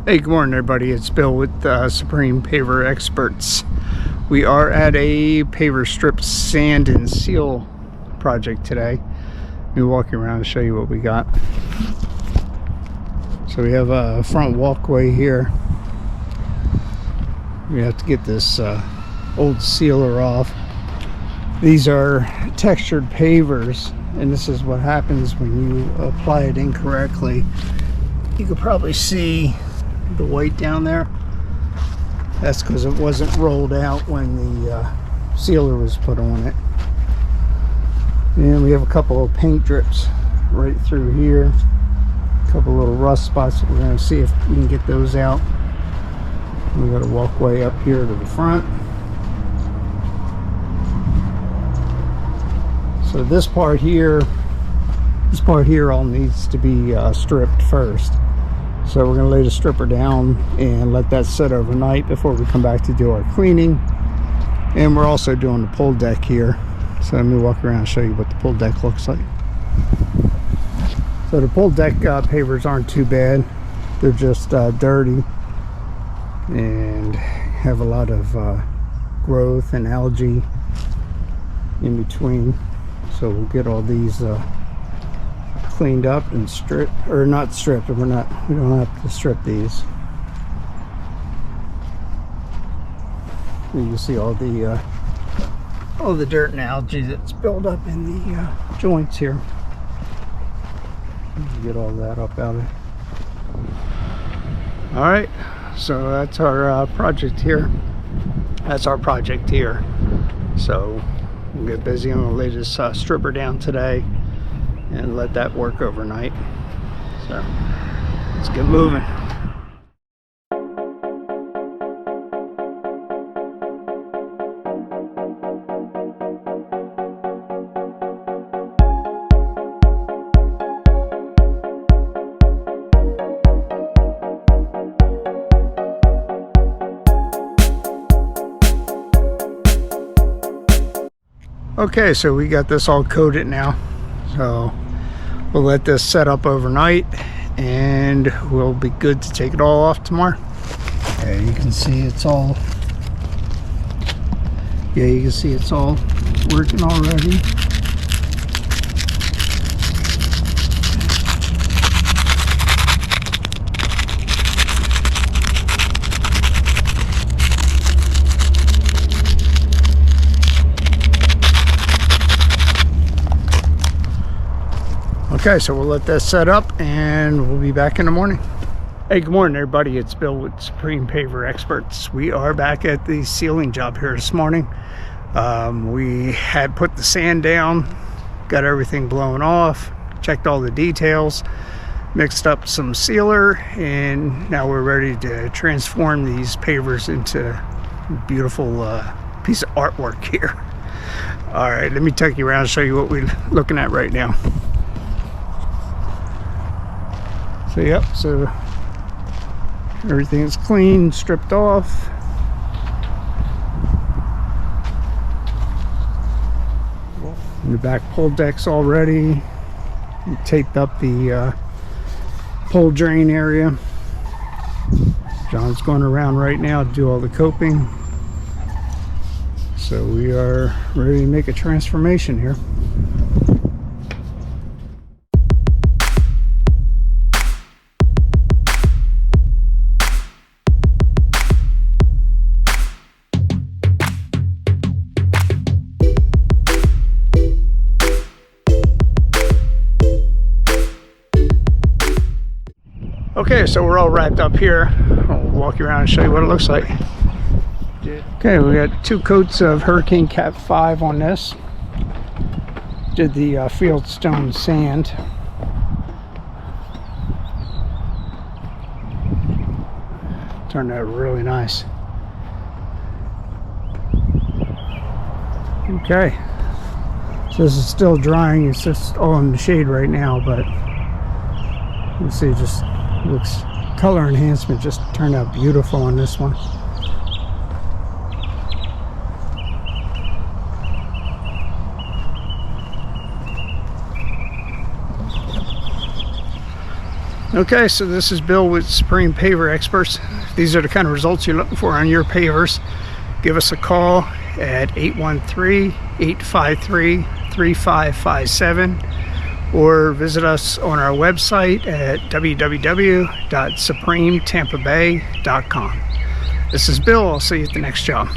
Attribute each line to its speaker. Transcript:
Speaker 1: Hey, good morning everybody, it's Bill with Supreme Paver Experts. We are at a paver strip sand and seal project today. We're walking around and show you what we got. So we have a front walkway here. We have to get this old sealer off. These are textured pavers, and this is what happens when you apply it incorrectly. You can probably see the white down there. That's because it wasn't rolled out when the sealer was put on it. And we have a couple of paint drips right through here, a couple little rust spots that we're going to see if we can get those out. We got a walkway up here to the front. So this part here all needs to be stripped first. So we're going to lay the stripper down and let that sit overnight before we come back to do our cleaning. And we're also doing the pull deck here. So let me walk around and show you what the pull deck looks like. So the pull deck pavers aren't too bad. They're just dirty and have a lot of growth and algae in between. So we'll get all these cleaned up and stripped, or not stripped. We don't have to strip these. You can see all the dirt and algae that's built up in the joints here. Get all that up out of it. All right, so that's our project here. So we'll get busy. I'm gonna lay this stripper down today and let that work overnight. So let's get moving. Okay, so we got this all coated now. So we'll let this set up overnight and we'll be good to take it all off tomorrow. Okay, you can see it's all working already. Okay, so we'll let that set up and we'll be back in the morning. Hey, good morning everybody, it's Bill with Supreme Paver Experts. We are back at the sealing job here this morning. We had put the sand down, got everything blown off, checked all the details, mixed up some sealer, and now we're ready to transform these pavers into a beautiful piece of artwork here. All right, let me take you around and show you what we're looking at right now. So yep, so everything is clean, stripped off. And the back pull deck's all ready. We taped up the pull drain area. John's going around right now to do all the coping. So we are ready to make a transformation here. Okay, so we're all wrapped up here. I'll walk you around and show you what it looks like. Okay, we got 2 coats of Hurricane Cat 5 on this. Did the fieldstone sand. Turned out really nice. Okay, so this is still drying. It's just all in the shade right now, but you see, just looks, color enhancement just turned out beautiful on this one. Okay, so this is Bill with Supreme Paver Experts. If these are the kind of results you're looking for on your pavers, give us a call at 813-853-3557 or visit us on our website at www.supremetapabay.com. This is Bill. I'll see you at the next job.